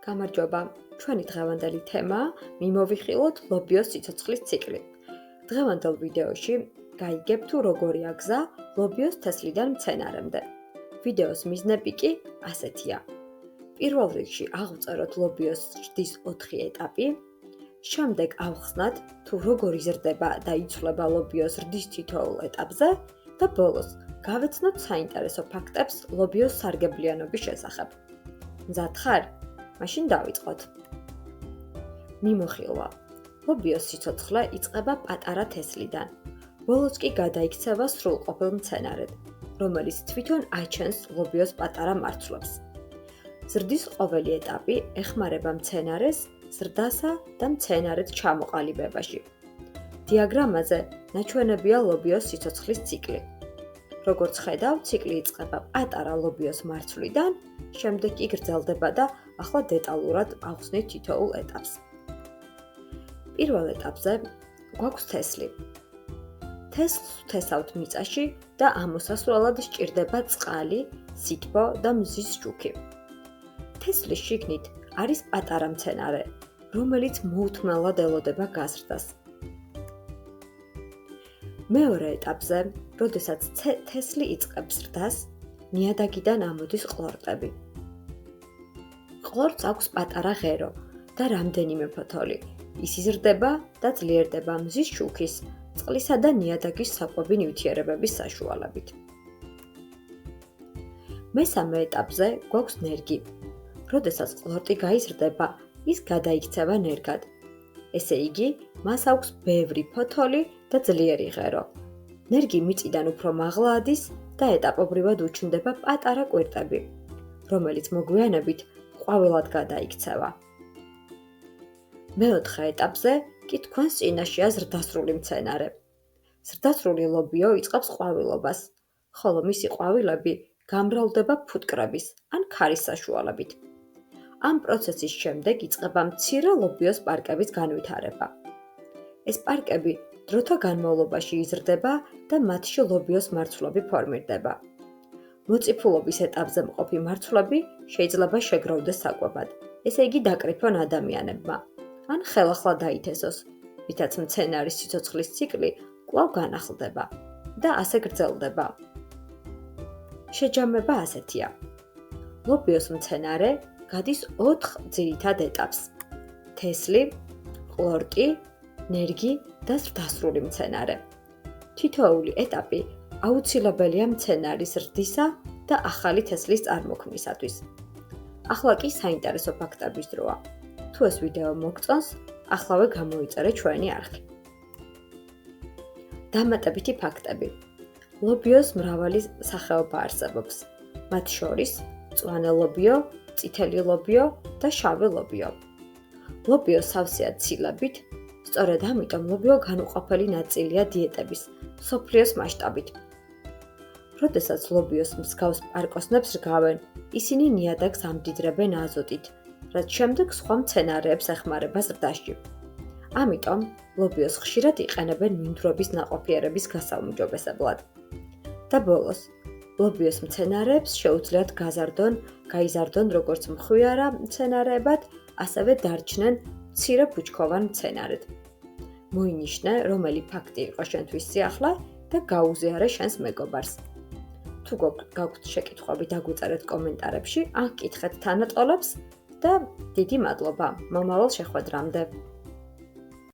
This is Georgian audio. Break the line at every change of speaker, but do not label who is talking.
გამარჯობა, ჩვენი დღევანდელი თემაა მიმოვიხილოთ ლობიოს სიცოცხლის ციკლი. დღევანდელ ვიდეოში გაიგებ თუ როგორი აგზა ლობიოს თესლიდან მცენარემდე. ვიდეოს მიზნები კი ასეთია. პირველ რიგში აღვწეროთ ლობიოს ზრდის 4 ეტაპი, შემდეგ ავხსნათ თუ როგორ იზრდება და იცვლება ლობიოს ზრდის თითოეულ ეტაპზე და ბოლოს გავეცნოთ საინტერესო ფაქტებს ლობიოს სარგებლიანობის შესახებ. მზად ხარ? მაშინ დავიწყოთ. მიმოხილვა. ლობიოს სიცოცხლე იწყება პატარა თესლიდან. ბოლოს კი გადაიქცევა სრულყოფილ მცენარედ, რომელიც თვითონ აჩენს ლობიოს პატარა მარცვლებს. ზრდის ყოველი ეტაპი ეხმარება მცენარეს ზრდასა და მცენარედ ჩამოყალიბებაში. დიაგრამაზე ნაჩვენებია ლობიოს სიცოცხლის ციკლი. როგორც ხედავ, ციკლი იწყება პატარა ლობიოს მარცვლიდან, შემდეგ კი გრძელდება და ახლა დეტალურად ავხსნით თითოეულ ეტაპს. პირველ ეტაპზე გვაქვს თესლი. თესლს ვთესავთ მიწაში და ამოსასვლელად სჭირდება წყალი, სითბო და მზის ჭუქი. თესლის შიგნით არის პატარა მცენარე, რომელიც მოუთმენლად ელოდება გაზრდას. მეორე ეტაპზე, როდესაც თესლი იწყებს ზრდას, ნიადაგიდან ამოდის ყლორტები. ყლორტს აქვს პატარა ღერო და რამდენიმე ფოთოლი. ის იზრდება და ძლიერდება მზის შუქის, წყლისა და ნიადაგის საკვები ნივთიერებების საშუალებით. მესამე ეტაპზე გვაქვს ნერგი. როდესაც ყლორტი გაიზრდება, ის გადაიქცევა ნერგად. ესე იგი, მას აქვს ბევრი ფოთოლი და ძლიერი ღერო. ნერგი მიწიდან უფრო მაღლა ადის და ეტაპობრივად უჩნდება პატარა კვირტები, რომელიც მოგვიანებით ყვავილად გადაიქცევა. მეოთხე ეტაპზე კი თქვენს წინაშეა ზრდასრული მცენარე. ზრდასრული ლობიო იწყებს ყვავილობას, ხოლო მისი ყვავილები გამრავლდება ფუტკრების ან ქარის საშუალებით. ამ პროცესის შემდეგ იწყება მცირე ლობიოს პარკების განვითარება. ეს პარკები დროთა განმავლობაში იზრდება და მათში ლობიოს მარცვლები ფორმირდება. მოწიფულობის ეტაპზე მყოფი მარცვლები შეიძლება შეგროვდეს საკვებად, ესე იგი დაკრიფონ ადამიანებმა, ან ხელახლა დაითესოს, რითაც მცენარის სიცოცხლის ციკლი კვლავ განახლდება და ასე გრძელდება. შეჯამება ასეთია. ლობიოს მცენარე გადის 4 ძირითად ეტაპს: თესლი, ყლორტი, ნერგი და ზრდასრული მცენარე. თითოეული ეტაპი აუცილებელია მცენარის ზრდისა და ახალი თესლის წარმოქმნისათვის. ახლა კი საინტერესო ფაქტების დროა. თუ ეს ვიდეო მოგწონს, ახლავე გამოიწერე ჩვენი არხი. დამატებითი ფაქტები. ლობიოს მრავალი სახეობა არსებობს. მათ შორის მწვანე ლობიო, წითელი ლობიო და შავი ლობიო. ლობიო სავსეა ცილებით, სწორედ ამიტომ ლობიო განუყოფელი ნაწილია დიეტების მსოფლიოს მასშტაბით. როდესაც ლობიოს მსგავს პარკოსნებს რგავენ, ისინი ნიადაგს ამდიდრებენ აზოტით, რაც შემდეგ სხვა მცენარეებს ეხმარება ზრდაში. ამიტომ ლობიოს ხშირად იყენებენ მინდვრების ნაყოფიერების გასაუმჯობესებლად. და ბოლოს, ლობიოს მცენარეებს შეუძლიათ გაიზარდონ როგორც მხიარა მცენარეებად, ასევე დარჩნენ მცირე ბუჩქოვან მცენარედ. მოინიშნე, რომელი ფაქტი იყო შენთვის სიახლე და გაუზიარე შენს მეგობარს. თუ გაქვთ შეკითხვები, დაგვიწერეთ კომენტარებში, ან კითხეთ თანატოლებს და დიდი მადლობა მომავალ შეხვედრამდე.